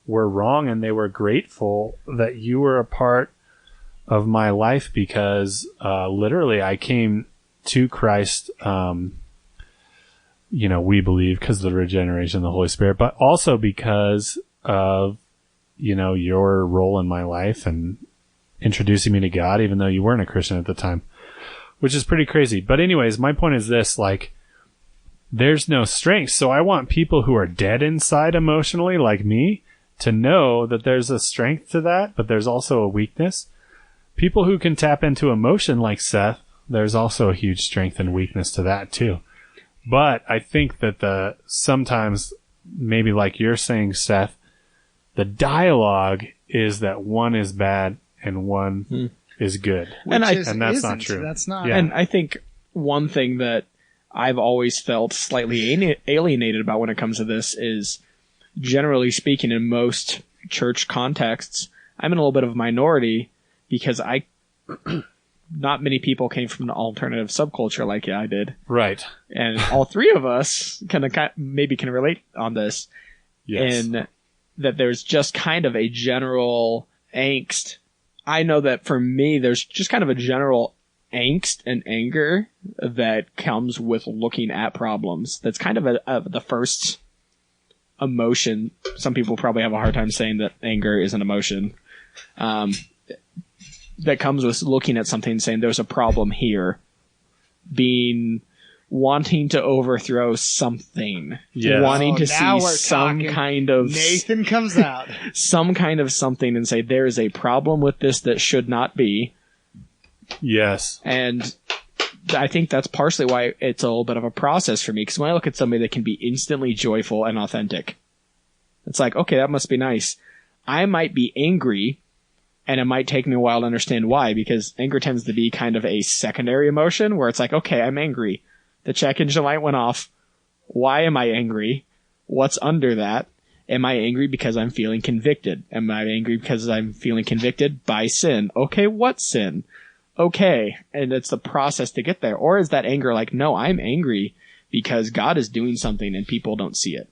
were wrong and they were grateful that you were a part of my life because literally I came to Christ, we believe because of the regeneration of the Holy Spirit, but also because of, your role in my life and introducing me to God, even though you weren't a Christian at the time, which is pretty crazy. But anyways, my point is this, there's no strength. So I want people who are dead inside emotionally, like me, to know that there's a strength to that, but there's also a weakness. People who can tap into emotion like Seth, there's also a huge strength and weakness to that too. But I think that sometimes, maybe like you're saying, Seth, the dialogue is that one is bad and one is good. And that's not isn't. true. That's not. Yeah. And I think one thing that I've always felt slightly alienated about when it comes to this is, generally speaking, in most church contexts, I'm in a little bit of a minority because not many people came from an alternative subculture like I did. Right. And all three of us can relate on this. Yes. In that there's just kind of a general angst. I know that for me, there's just kind of a general angst and anger that comes with looking at problems. That's kind of the first emotion. Some people probably have a hard time saying that anger is an emotion. That comes with looking at something and saying there's a problem here. Wanting to overthrow something. Yes. Wanting to now see we're some talking. kind of Nathan comes out. some kind of something and say there is a problem with this that should not be. Yes. And I think that's partially why it's a little bit of a process for me, because when I look at somebody that can be instantly joyful and authentic, it's like, okay, that must be nice. I might be angry, and it might take me a while to understand why, because anger tends to be kind of a secondary emotion where it's like, okay, I'm angry. The check engine light went off. Why am I angry? What's under that? Am I angry because I'm feeling convicted? Am I angry because I'm feeling convicted by sin? Okay, what sin? Okay, and it's the process to get there. Or is that anger like, no, I'm angry because God is doing something and people don't see it.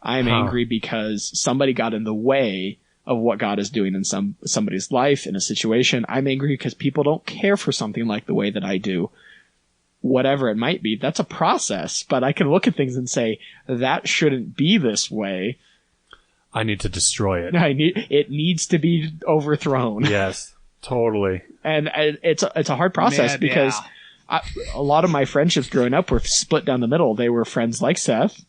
I'm angry because somebody got in the way of what God is doing in somebody's life, in a situation. I'm angry because people don't care for something like the way that I do. Whatever it might be, that's a process. But I can look at things and say, that shouldn't be this way. I need to destroy it. It needs to be overthrown. Yes, totally. And it's a hard process. Man, because yeah. a lot of my friendships growing up were split down the middle. They were friends like Seth.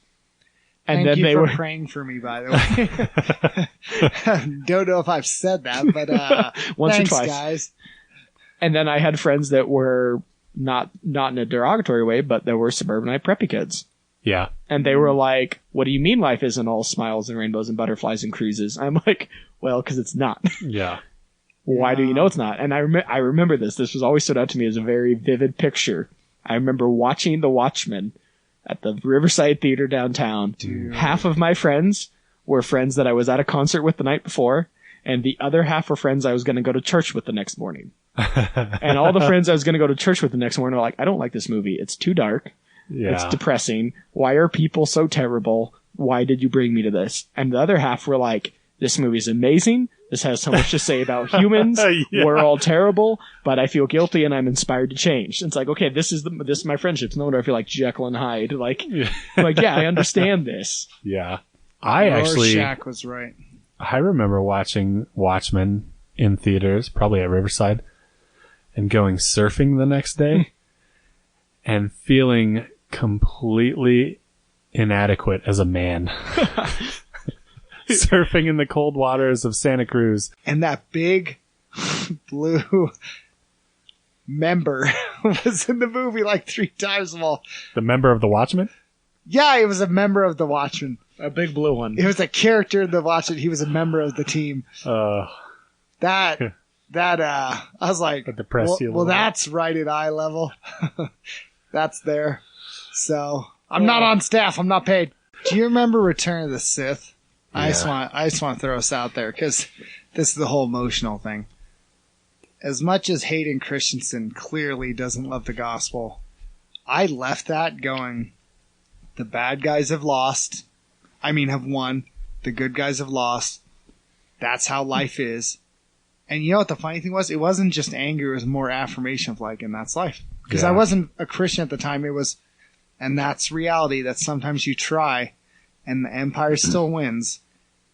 And Thank then you they for were praying for me, by the way. Don't know if I've said that, but once thanks, or twice. guys. And then I had friends that were not in a derogatory way, but there were suburbanite preppy kids. Yeah. And they were like, what do you mean life isn't all smiles and rainbows and butterflies and cruises? I'm like, well, because it's not. Yeah. Why do you know it's not? And I remember this. This was always stood out to me as a very vivid picture. I remember watching The Watchmen at the Riverside Theater downtown. Dude. Half of my friends were friends that I was at a concert with the night before, and the other half were friends I was going to go to church with the next morning. And all the friends I was going to go to church with the next morning were like, I don't like this movie. It's too dark. Yeah. It's depressing. Why are people so terrible? Why did you bring me to this? And the other half were like, this movie's amazing. This has so much to say about humans. Yeah. We're all terrible, but I feel guilty and I'm inspired to change. It's like, okay, this is my friendships. No wonder I feel like Jekyll and Hyde. Like, yeah, I understand this. Yeah. I actually, Shaq was right. I remember watching Watchmen in theaters, probably at Riverside, and going surfing the next day and feeling completely inadequate as a man. Surfing in the cold waters of Santa Cruz. And that big blue member was in the movie like 3 times. Well, The member of the Watchmen? yeah, he was a member of the Watchmen. A big blue one. It was a character in the Watchmen. He was a member of the team. That I was like, That depressed you a well, little bit. that's right at eye level. That's there. So I'm not on staff. I'm not paid. Do you remember Return of the Sith? I just want to throw us out there because this is the whole emotional thing. As much as Hayden Christensen clearly doesn't love the gospel, I left that going, the bad guys have lost. I mean, have won. The good guys have lost. That's how life is. And you know what the funny thing was? It wasn't just anger. It was more affirmation of like, and that's life. Because I wasn't a Christian at the time. It was, and that's reality, that sometimes you try and the empire still wins.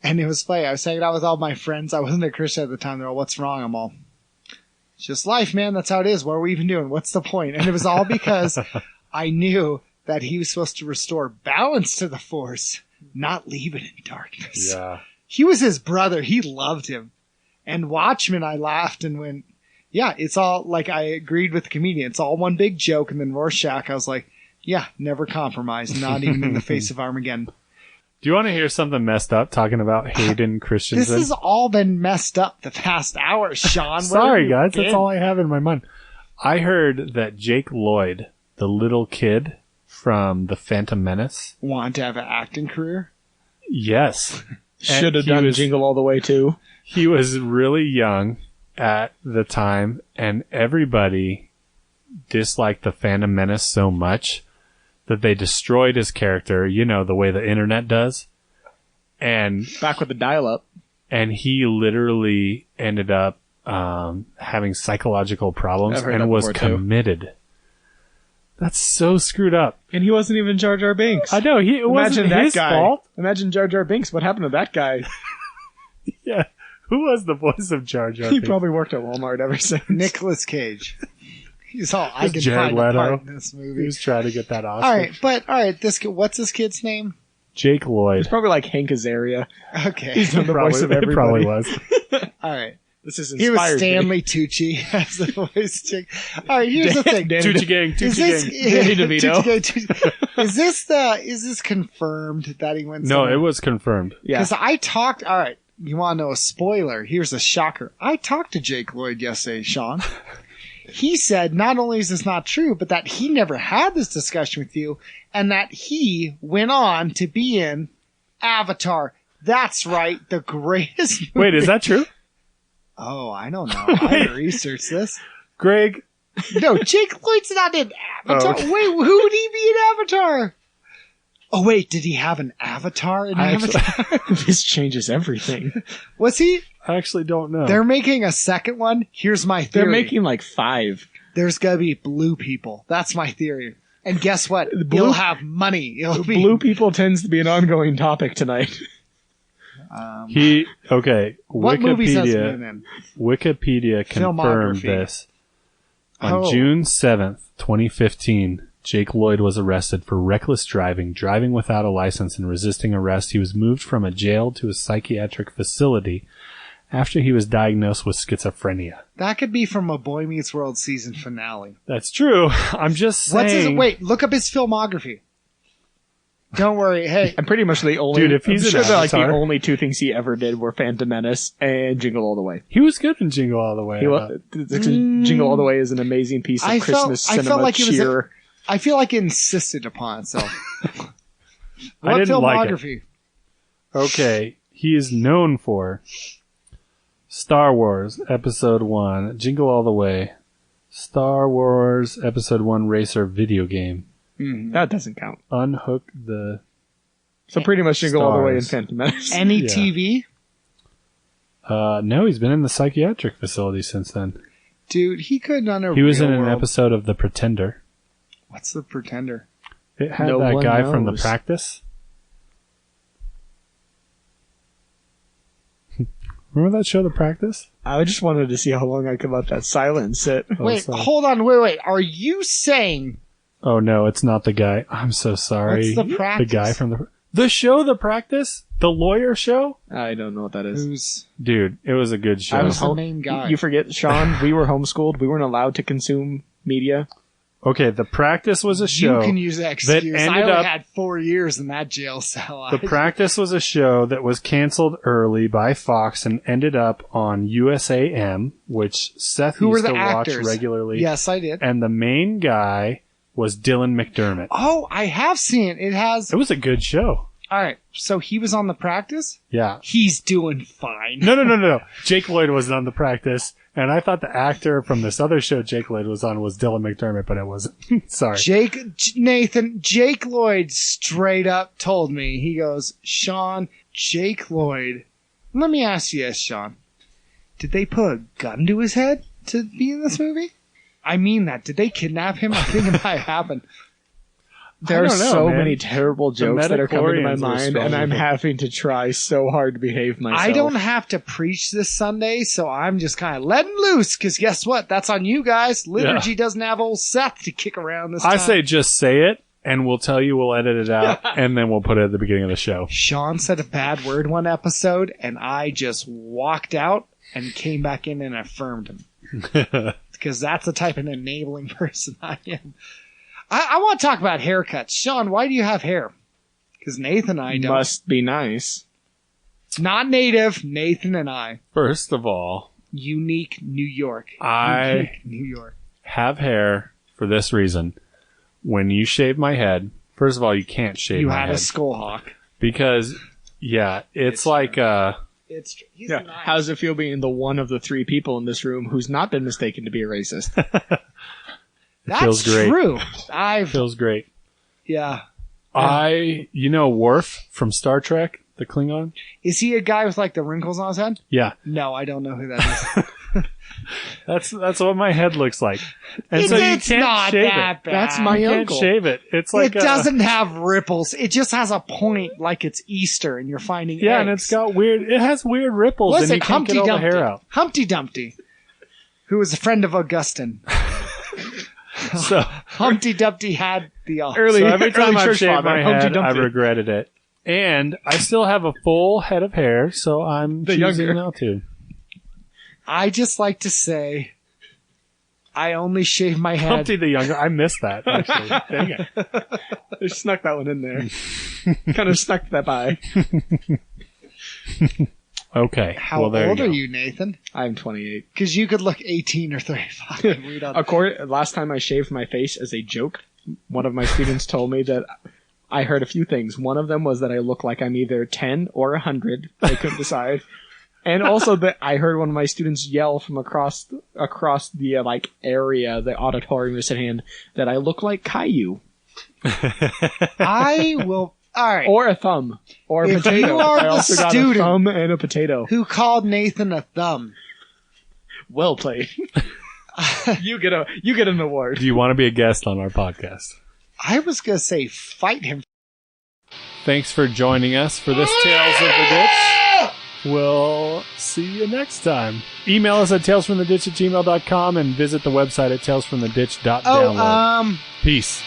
And it was funny. I was hanging out with all my friends. I wasn't a Christian at the time. They're all, what's wrong? I'm all, it's just life, man. That's how it is. What are we even doing? What's the point? And it was all because I knew that he was supposed to restore balance to the Force, not leave it in darkness. Yeah. He was his brother. He loved him. And Watchmen, I laughed and went, yeah, it's all like, I agreed with the comedian. It's all one big joke. And then Rorschach, I was like, yeah, never compromise. Not even in the face of Armageddon. Do you want to hear something messed up talking about Hayden Christensen? This has all been messed up the past hour, Sean. Sorry, guys. That's all I have in my mind. I heard that Jake Lloyd, the little kid from The Phantom Menace. Want to have an acting career? Yes. Should have done Jingle All the Way too. He was really young at the time, and everybody disliked The Phantom Menace so much that they destroyed his character, you know, the way the internet does. And Back with the dial-up. and he literally ended up having psychological problems I've heard and that was before, too. committed. That's so screwed up. And he wasn't even Jar Jar Binks. I know, it wasn't his fault. Imagine Jar Jar Binks. What happened to that guy? Yeah. Who was the voice of Jar Jar He Binks? probably worked at Walmart ever since. Nicolas Cage. He's all, I It's can Jared find a Leto. part in this He movie. was trying to get that Oscar. All right. What's this kid's name? Jake Lloyd. It's probably like Hank Azaria. Okay. He's done the voice of It everybody. probably was. All right. This is He was inspired me. Stanley Tucci as the voice chick. All right, here's the thing. Dan- Tucci Gang, Is Tucci this, Gang. Danny DeVito. Is this confirmed that he went? No, it was confirmed. Yeah. Because I talked. All right, you want to know a spoiler? Here's a shocker. I talked to Jake Lloyd yesterday, Sean. He said not only is this not true, but that he never had this discussion with you, and that he went on to be in Avatar. That's right, the greatest movie. Wait, is that true? Oh, I don't know. I haven't researched this. Greg? No, Jake Lloyd's not in Avatar. Oh, okay. Wait, who would he be in Avatar? Oh, wait, did he have an avatar in Avatar? This changes everything. Was he? I actually don't know. They're making a second one. Here's my theory. They're making like 5. There's gonna be blue people. That's my theory. And guess what? blue- You'll have money. It'll be Blue people tends to be an ongoing topic tonight. Okay, What movies has he been Wikipedia, in? Wikipedia confirmed Filmography. this. On Oh. June 7th, 2015, Jake Lloyd was arrested for reckless driving, driving without a license, and resisting arrest. He was moved from a jail to a psychiatric facility after he was diagnosed with schizophrenia. That could be from a Boy Meets World season finale. That's true. I'm just saying. Wait, look up his filmography. Don't worry. Hey, I'm pretty much the only. Dude, if he's I'm an sure that like the Avatar- only 2 things he ever did were Phantom Menace and Jingle All the Way. He was good in Jingle All the Way. He I was, thought. Jingle All the Way is an amazing piece of I felt- Christmas I felt cinema like it was cheer. I feel like it insisted upon itself. I What didn't like it. filmography? Okay, he is known for Star Wars Episode 1, Jingle All the Way, Star Wars Episode 1 Racer video game, That doesn't count. Unhook the... So pretty much Jingle All the Way and Stars. Phantom Menace. Any Yeah. TV? No, he's been in the psychiatric facility since then. Dude, he could on a He was in Real an World. episode of The Pretender. What's The Pretender? It had No that one guy from The knows. Practice. Remember that show, The Practice? I just wanted to see how long I could let that silence sit. Wait, sorry. hold on, wait. Are you saying Oh no, it's not the guy. I'm so sorry. What's The Practice? The guy from the show, The Practice? The lawyer show? I don't know what that is. who's Dude, it was a good show. I was the main guy? You forget, Sean, we were homeschooled. We weren't allowed to consume media. Okay, The Practice was a show. You can use that excuse. ended I only up- had 4 years in that jail cell. The Practice was a show that was canceled early by Fox and ended up on USAM, which Seth Who were used the to actors? watch regularly. Yes, I did. And the main guy was Dylan McDermott. Oh, I have seen it. It has. It was a good show. All right, so he was on The Practice. Yeah. He's doing fine. No. Jake Lloyd wasn't on The Practice, and I thought the actor from this other show Jake Lloyd was on was Dylan McDermott, but it wasn't. Sorry. Jake Lloyd straight up told me, he goes, Sean, Jake Lloyd, let me ask you this, Sean. Did they put a gun to his head to be in this movie? I mean that. Did they kidnap him? I think it might happen. There are don't know, so man. many terrible jokes that are coming to my midichlorians are mind, strong and I'm with it. having to try so hard to behave myself. I don't have to preach this Sunday, so I'm just kind of letting loose, because guess what? That's on you guys. Liturgy doesn't have old Seth to kick around this time. I say just say it, and we'll tell you, we'll edit it out, and then we'll put it at the beginning of the show. Sean said a bad word one episode, and I just walked out and came back in and affirmed him. Because that's the type of enabling person I am. I want to talk about haircuts. Sean, why do you have hair? Because Nathan and I don't. Must be nice. Not native, Nathan and I. First of all, Unique New York. I Unique New York. have hair for this reason. When you shave my head, first of all, you can't shave You my had head. a skull hawk. Because, yeah, it's like, He's Yeah. nice. How does it feel being the one of the three people in this room who's not been mistaken to be a racist? That's feels great. true. feels great. Yeah. You know Worf from Star Trek, the Klingon? Is he a guy with like the wrinkles on his head? Yeah, No, I don't know who that is. that's what my head looks like. And so you It's can't not shave that it. bad. That's my You can't uncle. shave it. It's like It doesn't have ripples. It just has a point like it's Easter and you're finding Yeah, eggs. and it's got weird. It has weird ripples, Listen, and you can't Humpty get all the Dumpty. hair out. Humpty Dumpty, who was a friend of Augustine. So, Humpty Dumpty had the Early- so every time early I've church shaved father, my Humpty head, I've Dumpty. regretted it. And I still have a full head of hair, so I'm The choosing younger. not to. I just like to say, I only shave my head. Humpty the Younger. I missed that, actually. Dang it. I snuck that one in there. kind of snuck that by. Okay. How well, there old you are go. you, Nathan? I'm 28. Because you could look 18 or 35. We don't- Last time I shaved my face as a joke, one of my students told me that I heard a few things. One of them was that I look like I'm either 10 or 100. I couldn't decide. And also that I heard one of my students yell from across the area, the auditorium was at hand, that I look like Caillou. I will. All right. Or a thumb. Or a If potato. you are I the also got a student- thumb and a potato. Who called Nathan a thumb? Well played. You get an award. Do you want to be a guest on our podcast? I was going to say fight him. Thanks for joining us for this Tales of the Ditch. We'll see you next time. Email us at talesfromtheditch@gmail.com and visit the website at talesfromtheditch.download. Oh, Peace.